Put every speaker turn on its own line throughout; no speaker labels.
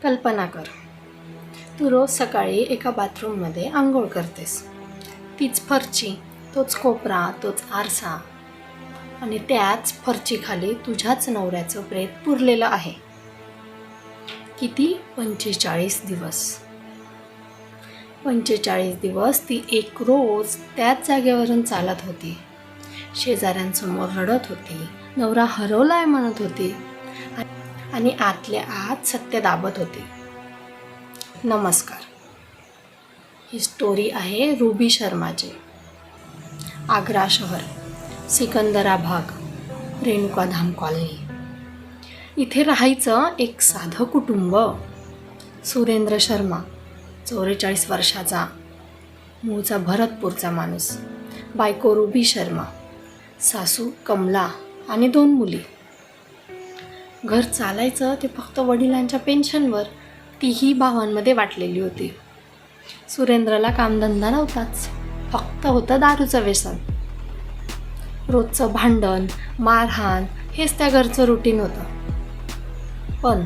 कल्पना कर, तू रोज सकाळी एका बाथरूममध्ये आंघोळ करतेस. तीच फरची, तोच कोपरा, तोच आरसा आणि त्याच फरचीखाली तुझ्याच नवऱ्याचं प्रेत पुरलेलं आहे. किती? 45 दिवस. 45 दिवस ती एक रोज त्याच जागेवरून चालत होती. शेजाऱ्यांसमोर रडत होती, नवरा हरवलाय म्हणत होती आणि आतल्या आत सत्य दाबत होती. नमस्कार, ही स्टोरी आहे रुबी शर्माची. आग्रा शहर, सिकंदरा भाग, रेणुकाधाम कॉलनी. इथे राहायचं एक साधं कुटुंब. सुरेंद्र शर्मा, 44 वर्षाचा, मूळचा भरतपूरचा माणूस. बायको रुबी शर्मा, सासू कमला आणि 2 मुली. घर चालायचं ते फक्त वडिलांच्या पेन्शनवर, तीही भावांमध्ये वाटलेली होती. सुरेंद्रला कामधंदा नव्हताच, फक्त होतं दारूचं व्यसन. रोजचं भांडण, मारहाण हेच त्या घरचं रुटीन होतं. पण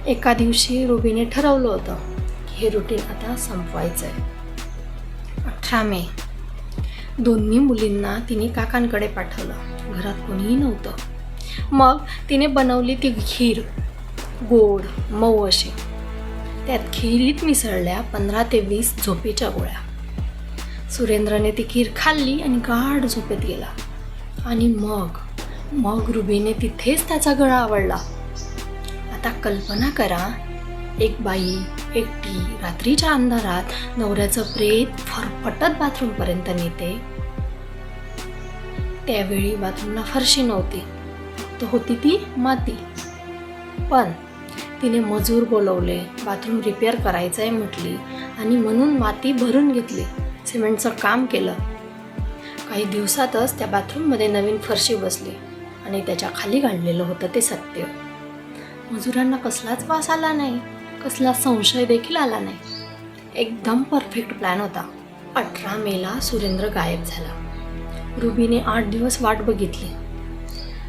एका दिवशी रुबीने ठरवलं होतं की हे रुटीन आता संपवायचं आहे. 18 मे. दोन्ही मुलींना तिने काकांकडे पाठवलं. घरात कोणीही नव्हतं. मग तिने बनवली ती खीर, गोड मऊ अशी. त्यात खिरीत मिसळल्या 15 ते 20 झोपेच्या गोळ्या. सुरेंद्रने ती खीर खाल्ली आणि गाढ झोपेत गेला. आणि मग रुबीने तिथेच त्याचा गळा आवळला. आता कल्पना करा, एक बाई एकटी रात्रीच्या अंधारात नवऱ्याचं प्रेत फरफटत बाथरूमपर्यंत नेते. त्यावेळी बाथरूमला फरशी नव्हती, तर होती ती माती. पण तिने मजूर बोलवले, बाथरूम रिपेअर करायचं आहे म्हटली आणि म्हणून माती भरून घेतली, सिमेंटचं काम केलं. काही दिवसातच त्या बाथरूममध्ये नवीन फरशी बसली आणि त्याच्या खाली घाललेलं होतं ते सत्य. मजुरांना कसलाच वास आला नाही, कसला संशय देखील आला नाही. एकदम परफेक्ट प्लॅन होता. 18 मेला सुरेंद्र गायब झाला. रुबीने 8 दिवस वाट बघितली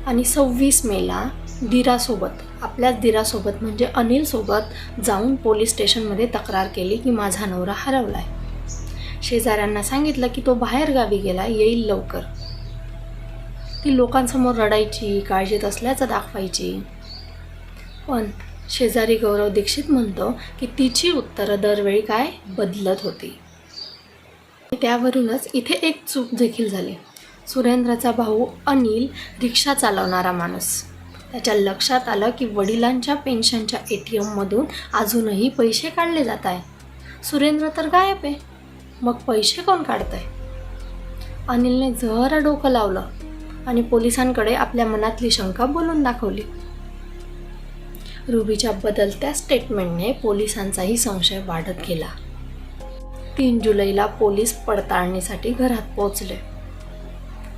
आणि 26 मेला आपल्याच दिरासोबत म्हणजे अनिलसोबत जाऊन पोलीस स्टेशनमध्ये तक्रार केली की माझा नवरा हरवलाय. शेजाऱ्यांना सांगितलं की तो बाहेर गावी गेला, येईल लवकर. ती लोकांसमोर रडायची, काळजीत असल्याचं दाखवायची. पण शेजारी गौरव दीक्षित म्हणतो की तिची उत्तरं दरवेळी काय बदलत होती. त्यावरूनच इथे एक चूक देखील झाली. सुरेंद्रचा भाऊ अनिल रिक्षा चालवणारा माणूस. त्याच्या लक्षात आलं की वडिलांच्या पेन्शनच्या ATMमधून अजूनही पैसे काढले जात आहे. सुरेंद्र तर गायब आहे, मग पैसे कोण काढत आहे? अनिलने जरा डोकं लावलं आणि पोलिसांकडे आपल्या मनातली शंका बोलून दाखवली. रुबीच्या बदलत्या स्टेटमेंटने पोलिसांचाही संशय वाढत गेला. 3 जुलैला पोलीस पडताळणीसाठी घरात पोहोचले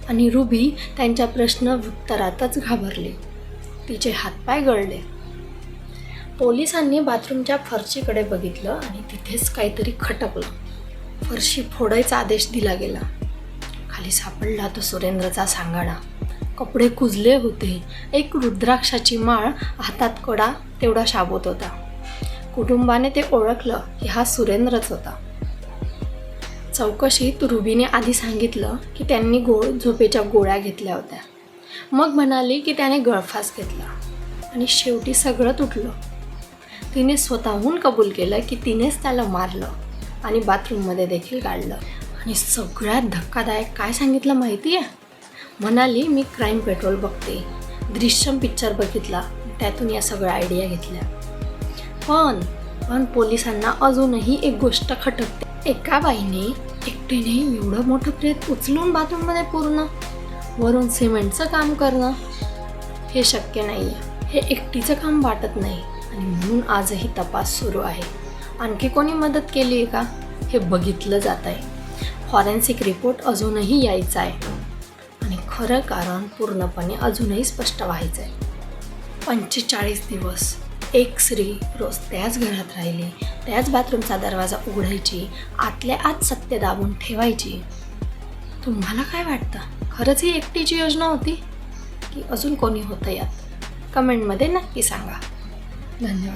आणि रुबी त्यांच्या प्रश्न उत्तरातच घाबरली. तिचे हातपाय गळले. पोलिसांनी बाथरूमच्या फरशीकडे बघितलं आणि तिथेच काहीतरी खटकलं. फरशी फोडायचा आदेश दिला गेला. खाली सापडला तो सुरेंद्रचा सांगाडा. कपडे कुजले होते. एक रुद्राक्षाची माळ, हातात कडा तेवढा शाबूत होता. कुटुंबाने ते ओळखलं की हा सुरेंद्रच होता. चौकशीत रुबीने आधी सांगितलं की त्यांनी झोपेच्या गोळ्या घेतल्या होत्या. मग म्हणाली की त्याने गळफास घेतला आणि शेवटी सगळं तुटलं. तिने स्वतःहून कबूल केलं की तिनेच त्याला मारलं आणि बाथरूममध्ये देखील काढलं. आणि सगळ्यात धक्कादायक काय सांगितलं माहिती आहे? म्हणाली मी क्राईम पेट्रोल बघते, दृश्यम पिक्चर बघितला, त्यातून या सगळ्या आयडिया घेतल्या. पण पोलिसांना अजूनही एक गोष्ट खटकते. एका बाईने एकटीने एवढं मोठं प्रेत उचलून बाथरूममध्ये पूर्ण, वरून सिमेंटचं काम करणं हे शक्य नाही आहे. हे एकटीचं काम वाटत नाही आणि म्हणून आजही तपास सुरू आहे. आणखी कोणी मदत केली आहे का हे बघितलं जात आहे. फॉरेन्सिक रिपोर्ट अजूनही यायचा आहे आणि खरं कारण पूर्णपणे अजूनही स्पष्ट व्हायचं आहे. 45 दिवस एक स्त्री रोज त्याच घरात राहिली, त्याच बाथरूमचा दरवाजा उघडायची, आतल्या आत सत्य दाबून ठेवायची. तुम्हाला काय वाटतं, खरंच ही एकटीची योजना होती की अजून कोणी होतं यात? कमेंटमध्ये नक्की सांगा. धन्यवाद.